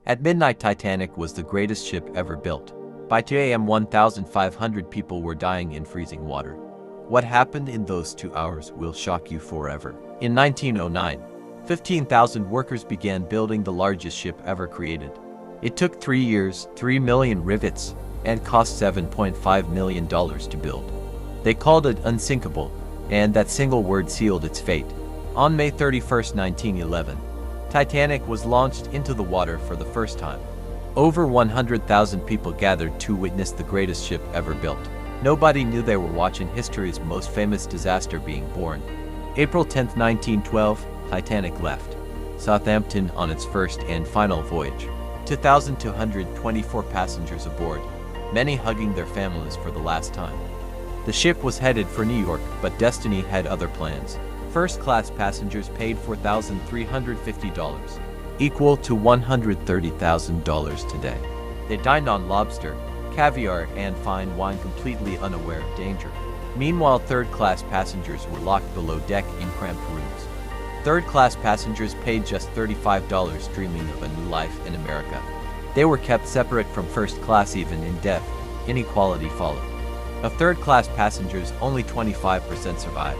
At midnight, Titanic was the greatest ship ever built. By 2 a.m., 1,500 people were dying in freezing water. What happened in those 2 hours will shock you forever. In 1909, 15,000 workers began building the largest ship ever created. It took 3 years, 3 million rivets, and cost $7.5 million to build. They called it unsinkable, and that single word sealed its fate. On May 31, 1911, Titanic was launched into the water for the first time. Over 100,000 people gathered to witness the greatest ship ever built. Nobody knew they were watching history's most famous disaster being born. April 10, 1912, Titanic left Southampton on its first and final voyage. 2,224 passengers aboard, many hugging their families for the last time. The ship was headed for New York, but destiny had other plans. First-class passengers paid $4,350, equal to $130,000 today. They dined on lobster, caviar, and fine wine, completely unaware of danger. Meanwhile, third-class passengers were locked below deck in cramped rooms. Third-class passengers paid just $35, dreaming of a new life in America. They were kept separate from first class even in death. Inequality followed. Of third-class passengers, only 25% survived.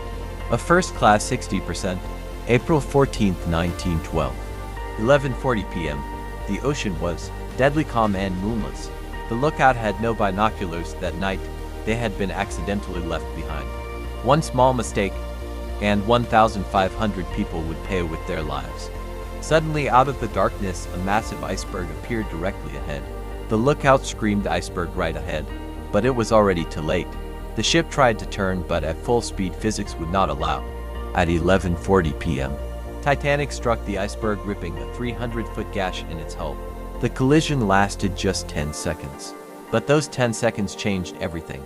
Of first class, 60%. April 14, 1912. 11:40 p.m. The ocean was deadly calm and moonless. The lookout had no binoculars that night. They had been accidentally left behind. One small mistake, and 1,500 people would pay with their lives. Suddenly, out of the darkness, a massive iceberg appeared directly ahead. The lookout screamed, "Iceberg right ahead," but it was already too late. The ship tried to turn, but at full speed physics would not allow. At 11:40 p.m., Titanic struck the iceberg, ripping a 300-foot gash in its hull. The collision lasted just 10 seconds. But those 10 seconds changed everything.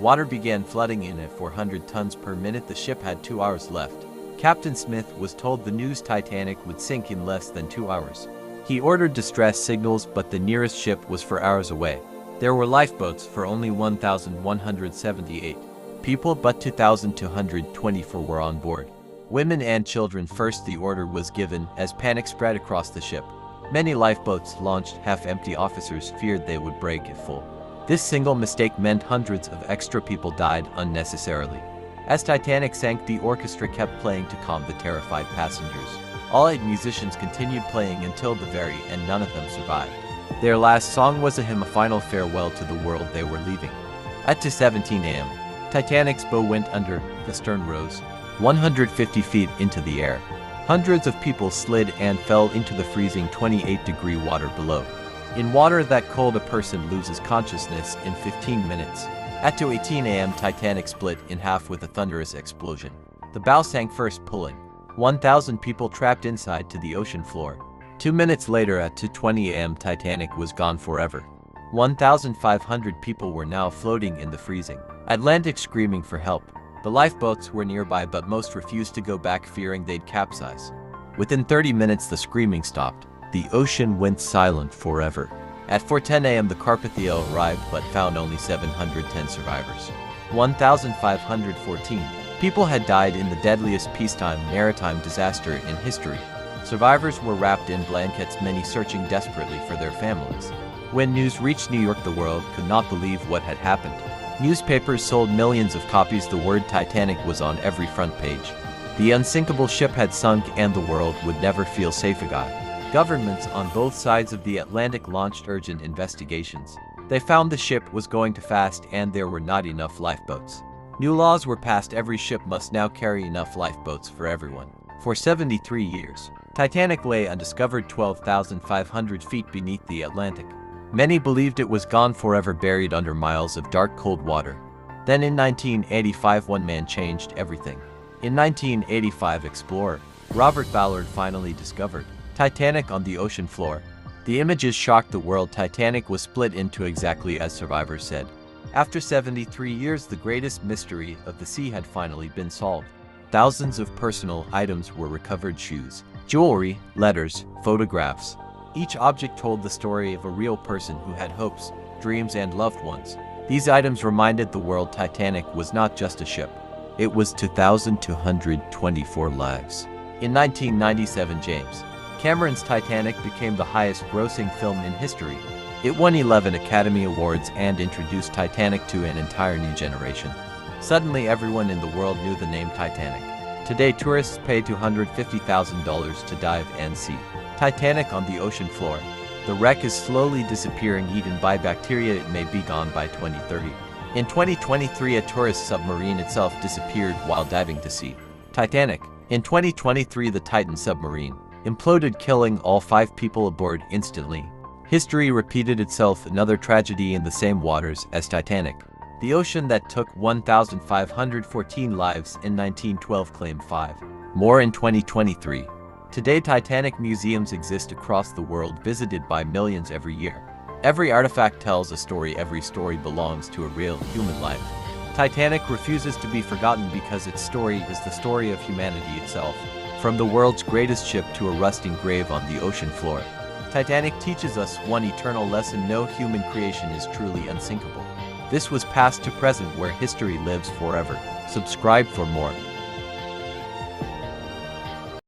Water began flooding in at 400 tons per minute. The ship had 2 hours left. Captain Smith was told the news Titanic would sink in less than 2 hours. He ordered distress signals, but the nearest ship was 4 hours away. There were lifeboats for only 1,178 people, but 2,224 were on board. Women and children first. The order was given as panic spread across the ship. Many lifeboats launched half-empty. Officers feared they would break if full. This single mistake meant hundreds of extra people died unnecessarily. As Titanic sank, the orchestra kept playing to calm the terrified passengers. All 8 musicians continued playing until the very end. None of them survived. Their last song was a hymn, a final farewell to the world they were leaving. At 2:17 a.m., Titanic's bow went under. The stern rose 150 feet into the air. Hundreds of people slid and fell into the freezing 28-degree water below. In water that cold, a person loses consciousness in 15 minutes. At 2:18 a.m., Titanic split in half with a thunderous explosion. The bow sank first, pulling 1,000 people trapped inside to the ocean floor. 2 minutes later, at 2:20 a.m., Titanic was gone forever. 1,500 people were now floating in the freezing Atlantic, screaming for help. The lifeboats were nearby, but most refused to go back, fearing they'd capsize. Within 30 minutes, the screaming stopped. The ocean went silent forever. At 4:10 a.m., the Carpathia arrived, but found only 710 survivors. 1,514 people had died in the deadliest peacetime maritime disaster in history. Survivors were wrapped in blankets, many searching desperately for their families. When news reached New York, the world could not believe what had happened. Newspapers sold millions of copies. The word Titanic was on every front page. The unsinkable ship had sunk, and the world would never feel safe again. Governments on both sides of the Atlantic launched urgent investigations. They found the ship was going too fast, and there were not enough lifeboats. New laws were passed. Every ship must now carry enough lifeboats for everyone. For 73 years, Titanic lay undiscovered 12,500 feet beneath the Atlantic. Many believed it was gone forever, buried under miles of dark, cold water. Then in 1985, one man changed everything. In 1985, explorer Robert Ballard finally discovered Titanic on the ocean floor. The images shocked the world. Titanic was split into exactly as survivors said. After 73 years, the greatest mystery of the sea had finally been solved. Thousands of personal items were recovered: shoes, jewelry, letters, photographs. Each object told the story of a real person who had hopes, dreams, and loved ones. These items reminded the world Titanic was not just a ship. It was 2,224 lives. In 1997, James Cameron's Titanic became the highest-grossing film in history. It won 11 Academy Awards and introduced Titanic to an entire new generation. Suddenly, everyone in the world knew the name Titanic. Today, tourists pay $250,000 to dive and see Titanic on the ocean floor. The wreck is slowly disappearing, eaten by bacteria. It may be gone by 2030. In 2023, a tourist submarine itself disappeared while diving to see Titanic. In 2023, the Titan submarine imploded, killing all 5 people aboard instantly. History repeated itself, another tragedy in the same waters as Titanic. The ocean that took 1,514 lives in 1912 claimed 5 more in 2023. Today, Titanic museums exist across the world, visited by millions every year. Every artifact tells a story. Every story belongs to a real human life. Titanic refuses to be forgotten because its story is the story of humanity itself. From the world's greatest ship to a rusting grave on the ocean floor, Titanic teaches us one eternal lesson: no human creation is truly unsinkable. This was past to present, where history lives forever. Subscribe for more.